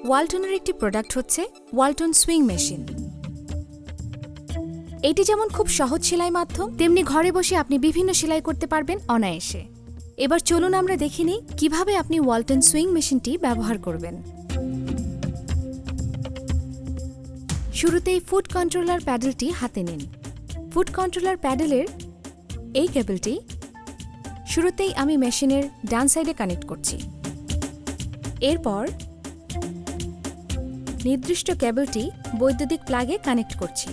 ওয়ালটনের একটি প্রোডাক্ট হচ্ছে Walton sewing machine. এটি যেমন খুব সহজ সেলাই মাধ্যম, তেমনি ঘরে বসে আপনি বিভিন্ন সেলাই করতে পারবেন অনায়াসে। এবার চলুন আমরা দেখে নিই কিভাবে আপনি ওয়ালটন সুইং মেশিনটি ব্যবহার করবেন। শুরুতেই ফুট কন্ট্রোলার প্যাডেলটি হাতে নিন। ফুট কন্ট্রোলার প্যাডেলের এই কেবলটি শুরুতেই আমি মেশিনের ডান সাইডে কানেক্ট করছি। এরপর নির্দিষ্ট কেবলটি বৈদ্যুতিক প্লাগে কানেক্ট করছি।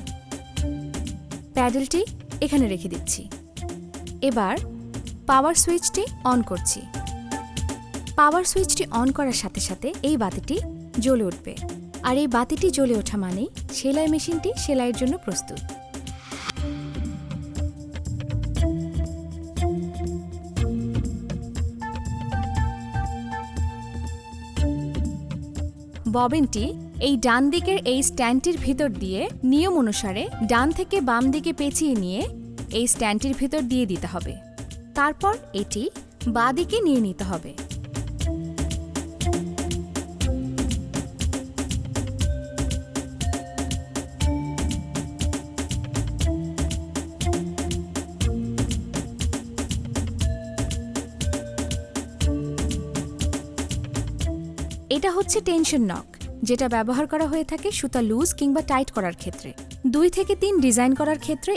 প্যাডেলটি এখানে রেখে দিচ্ছি। এবার পাওয়ার সুইচটি অন করছি। পাওয়ার সুইচটি অন করার সাথে সাথে এই বাতিটি জ্বলে উঠবে, আর এই বাতিটি জ্বলে ওঠা মানেই সেলাই মেশিনটি সেলাইয়ের জন্য প্রস্তুত। ববিনটি এই ডান দিকের এই স্ট্যান্ডটির ভিতর দিয়ে নিয়ম অনুসারে ডান থেকে বাম দিকে পেঁচিয়ে নিয়ে এই স্ট্যান্ডটির ভিতর দিয়ে দিতে হবে। তারপর এটি বাঁ দিকে নিয়ে নিতে হবে। এটা হচ্ছে টেনশন নক, যেটা ব্যবহার করা হয়ে থাকে সুতা লুজ কিংবা টাইট করার ক্ষেত্রে, 2 থেকে 3 ডিজাইন করার ক্ষেত্রে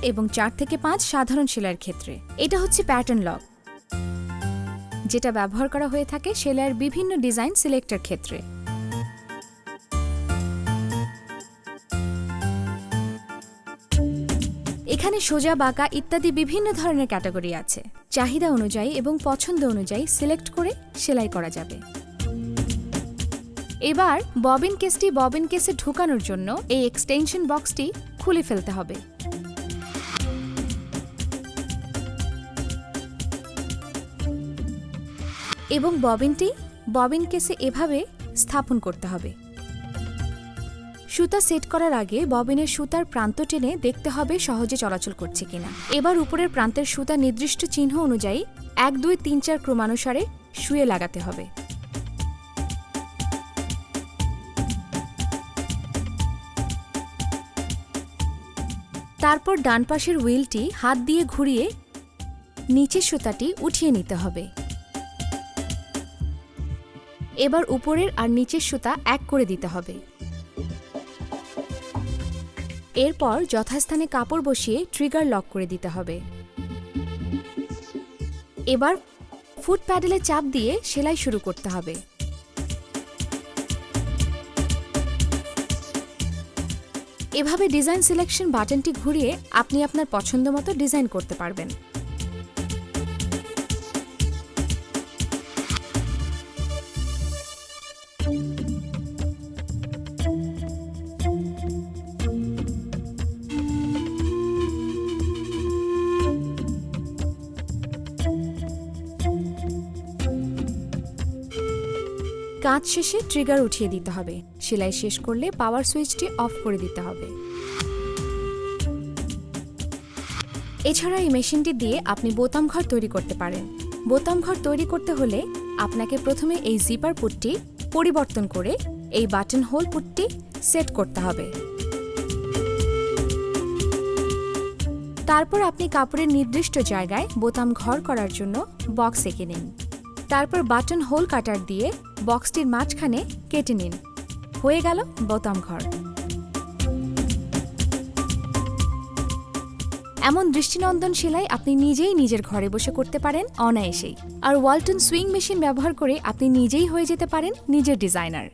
এবং 4 থেকে 5 সাধারণ সেলাইয়ের ক্ষেত্রে। এটা হচ্ছে প্যাটার্ন লক, যেটা ব্যবহার করা হয়ে থাকে সেলাইয়ের বিভিন্ন ডিজাইন সিলেক্টের ক্ষেত্রে। এখানে সোজা বাঁকা ইত্যাদি বিভিন্ন ধরনের ক্যাটাগরি আছে। চাহিদা অনুযায়ী এবং পছন্দ অনুযায়ী সিলেক্ট করে সেলাই করা যাবে। এবার ববিন কেসে ঢোকানোর জন্য এই এক্সটেনশন বক্সটি খুলে ফেলতে হবে। এবং ববিন কেসে এভাবে স্থাপন করতে হবে। সুতা সেট করার আগে ববিনের সুতার প্রান্ত টেনে দেখতে হবে সহজে চলাচল করছে কিনা। এবার উপরের প্রান্তের সুতা নির্দিষ্ট চিহ্ন অনুযায়ী 1, 2, 3, 4 ক্রমানুসারে শুয়ে লাগাতে হবে। তারপর ডান পাশের হুইলটি হাত দিয়ে ঘুরিয়ে নিচের সুতাটি উঠিয়ে নিতে হবে। এবার উপরের আর নিচের সুতা এক করে দিতে হবে। এরপর যথাস্থানে কাপড় বসিয়ে ট্রিগার লক করে দিতে হবে। এবার ফুট প্যাডেলে চাপ দিয়ে সেলাই শুরু করতে হবে। এভাবে ডিজাইন সিলেকশন বাটনটি ঘুরিয়ে আপনি আপনার পছন্দ মতো ডিজাইন করতে পারবেন। কাজ শেষে ট্রিগার উঠিয়ে দিতে হবে। সেলাই শেষ করলে পাওয়ার সুইচটি অফ করে দিতে হবে। এছাড়া এই মেশিনটি দিয়ে আপনি বোতাম ঘর তৈরি করতে পারেন। বোতাম ঘর তৈরি করতে হলে আপনাকে প্রথমে এই জিপার পুটটি পরিবর্তন করে এই বাটন হোল পুটটি সেট করতে হবে। তারপর আপনি কাপড়ের নির্দিষ্ট জায়গায় বোতাম ঘর করার জন্য বক্স এঁকে নিন। তারপর বাটন হোল কাটার দিয়ে বক্সটির মাঝখানে কেটে নিন। হয়ে গেল বোতাম ঘর। এমন দৃষ্টিনন্দন সেলাই আপনি নিজেই নিজের ঘরে বসে করতে পারেন অনায়াসেই। আর ওয়ালটন সুইং মেশিন ব্যবহার করে আপনি নিজেই হয়ে যেতে পারেন নিজের ডিজাইনার।